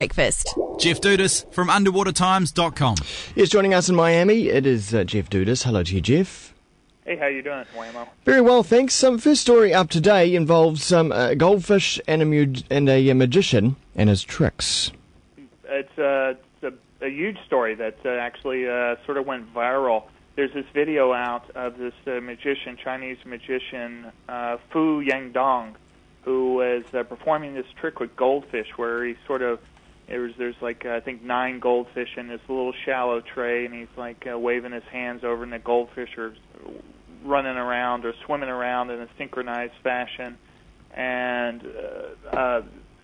Breakfast. Jeff Dudas from underwatertimes.com. Yes, joining us in Miami, it is Jeff Dudas. Hello to you, Jeff. Hey, how you doing, Wamm? Very well, thanks. First story up today involves some goldfish and a magician and his tricks. It's a huge story that actually sort of went viral. There's this video out of this Chinese magician, Fu Yangdong, who is performing this trick with goldfish where he sort of, there's like, I think 9 goldfish in this little shallow tray, and he's like waving his hands over, and the goldfish are running around or swimming around in a synchronized fashion. And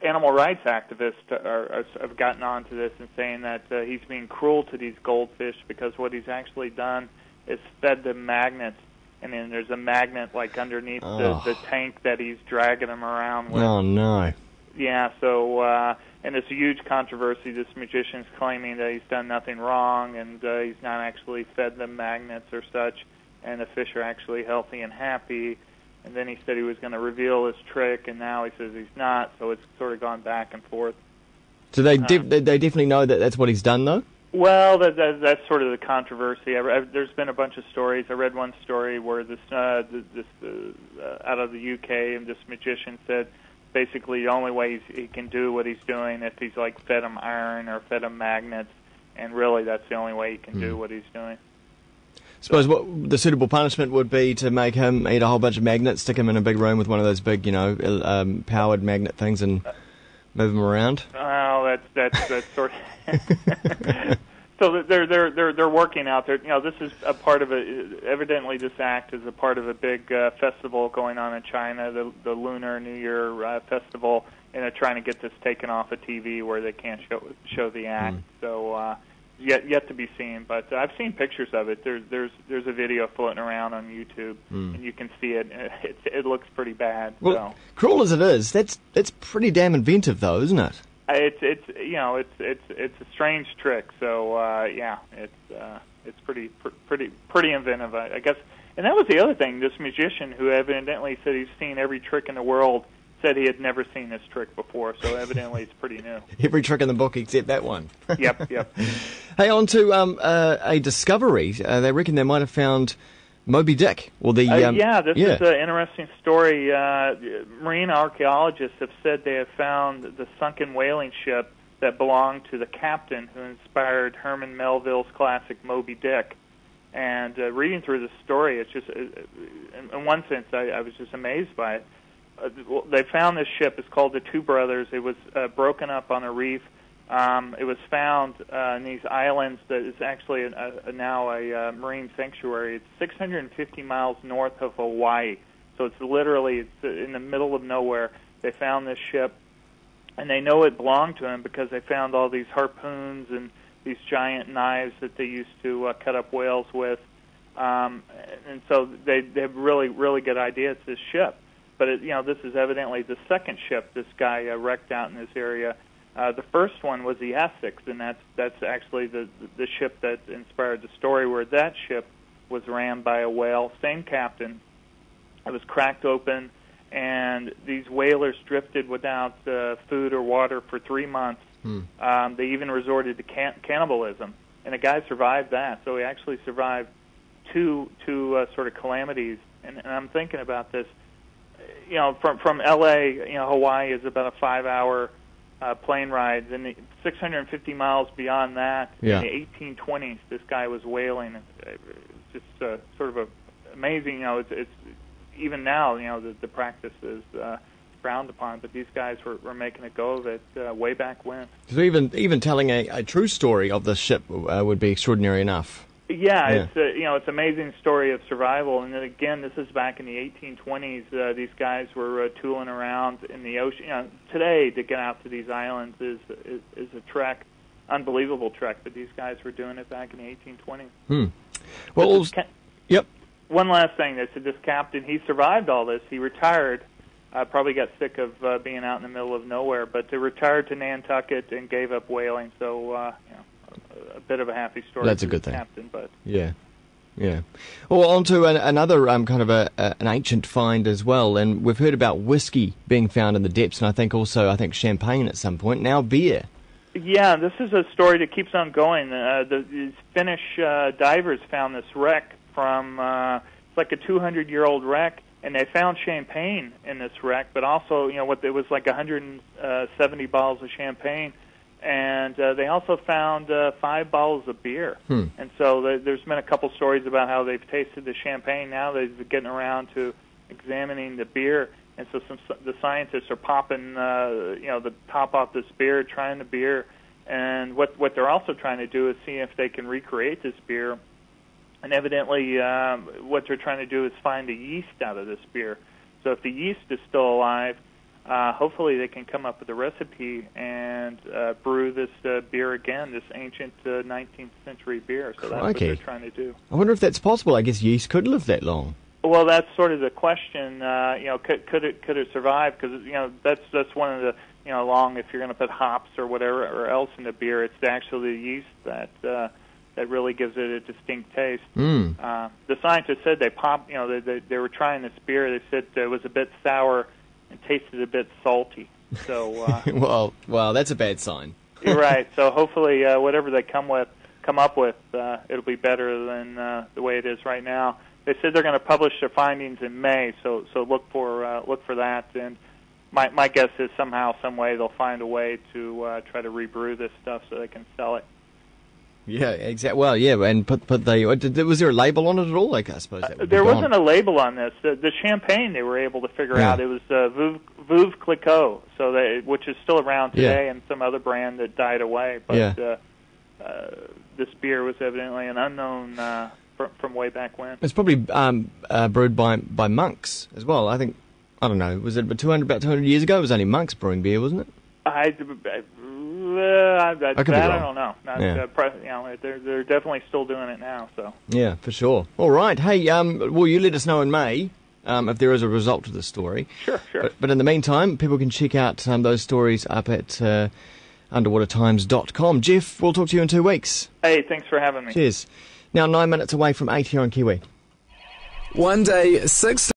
animal rights activists have gotten onto this and saying that he's being cruel to these goldfish because what he's actually done is fed them magnets. And then there's a magnet like underneath the tank that he's dragging them around with. Oh, no. Yeah, so, and it's a huge controversy. This magician's claiming that he's done nothing wrong and he's not actually fed them magnets or such, and the fish are actually healthy and happy. And then he said he was going to reveal his trick, and now he says he's not, so it's sort of gone back and forth. So they definitely know that that's what he's done, though? Well, that's sort of the controversy. There's been a bunch of stories. I read one story where this out of the UK, and this magician said basically the only way he can do what he's doing if he's like fed him iron or fed him magnets, and really that's the only way he can do what he's doing. Suppose what the suitable punishment would be to make him eat a whole bunch of magnets, stick him in a big room with one of those big, powered magnet things, and move him around. Well, that's sort of. So they're working out there. This is a part of evidently this act is a part of a big festival going on in China, the Lunar New Year festival, and they're trying to get this taken off of TV where they can't show the act. So yet to be seen, but I've seen pictures of it. There's a video floating around on YouTube, and you can see it. It looks pretty bad. Well, so. Cruel as it is, that's pretty damn inventive, though, isn't it? It's a strange trick. So it's pretty inventive, I guess. And that was the other thing. This magician, who evidently said he's seen every trick in the world, said he had never seen this trick before. So evidently it's pretty new. Every trick in the book except that one. Yep. Hey, on to a discovery. They reckon they might have found Moby Dick. This is an interesting story. Marine archaeologists have said they have found the sunken whaling ship that belonged to the captain who inspired Herman Melville's classic Moby Dick. And reading through the story, it's just, in one sense, I was just amazed by it. They found this ship. It's called the Two Brothers. It was broken up on a reef. It was found in these islands that is actually now a marine sanctuary. It's 650 miles north of Hawaii, so it's literally in the middle of nowhere. They found this ship, and they know it belonged to him because they found all these harpoons and these giant knives that they used to cut up whales with, and so they have really good idea it's this ship. But this is evidently the second ship this guy wrecked out in this area. The first one was the Essex, and that's actually the ship that inspired the story, where that ship was rammed by a whale, same captain. It was cracked open, and these whalers drifted without food or water for 3 months. They even resorted to cannibalism, and the guy survived that. So he actually survived two sort of calamities. And I'm thinking about this. From L.A., Hawaii is about a 5-hour plane ride. Then 650 miles beyond that, in the 1820s, this guy was whaling. It's just sort of amazing. It's even now, the practice is frowned upon, but these guys were making a go of it way back when. So even telling a true story of the ship would be extraordinary enough. Yeah, it's it's an amazing story of survival. And then again, this is back in the 1820s. These guys were tooling around in the ocean. Today, to get out to these islands is a trek, unbelievable trek. But these guys were doing it back in the 1820s. Well, yep. One last thing. They said this captain, he survived all this. He retired. Probably got sick of being out in the middle of nowhere, but they retired to Nantucket and gave up whaling. So a bit of a happy story. That's a good thing. Captain, but yeah. Well, on to another kind of an ancient find as well, and we've heard about whiskey being found in the depths, and I think champagne at some point. Now beer. Yeah, this is a story that keeps on going. These Finnish divers found this wreck from, it's like a 200-year-old wreck, and they found champagne in this wreck, but also, it was like 170 bottles of champagne, and they also found 5 bottles of beer. And so there's been a couple stories about how they've tasted the champagne. Now they're getting around to examining the beer. And so the scientists are popping, the top off this beer, trying the beer, and what they're also trying to do is see if they can recreate this beer. And evidently, what they're trying to do is find the yeast out of this beer. So if the yeast is still alive, hopefully they can come up with a recipe and brew this beer again, this ancient 19th century beer. So that's what they're trying to do. I wonder if that's possible. I guess yeast could live that long. Well, that's sort of the question. Could it survive? Because that's one of the along if you're going to put hops or whatever or else in the beer, it's actually the yeast that really gives it a distinct taste. The scientists said they popped. They were trying this beer. They said it was a bit sour and tasted a bit salty. So well, that's a bad sign. You're right. So hopefully, whatever they come up with, it'll be better than the way it is right now. They said they're going to publish their findings in May, so look for that. And my guess is somehow, some way, they'll find a way to try to rebrew this stuff so they can sell it. Yeah, exactly. Well, yeah, and was there a label on it at all? Like, I suppose that would there wasn't a label on this. The champagne they were able to figure out. It was Veuve Clicquot, which is still around today, and some other brand that died away. But this beer was evidently an unknown. From way back when. It's probably brewed by monks as well. I don't know, was it about 200 years ago? It was only monks brewing beer, wasn't it? I don't know. They're definitely still doing it now. So yeah, for sure. All right. Hey, you let us know in May if there is a result to the story. Sure. But in the meantime, people can check out those stories up at underwatertimes.com. Jeff, we'll talk to you in 2 weeks. Hey, thanks for having me. Cheers. Now 9 minutes away from 8 here on Kiwi. One day, 6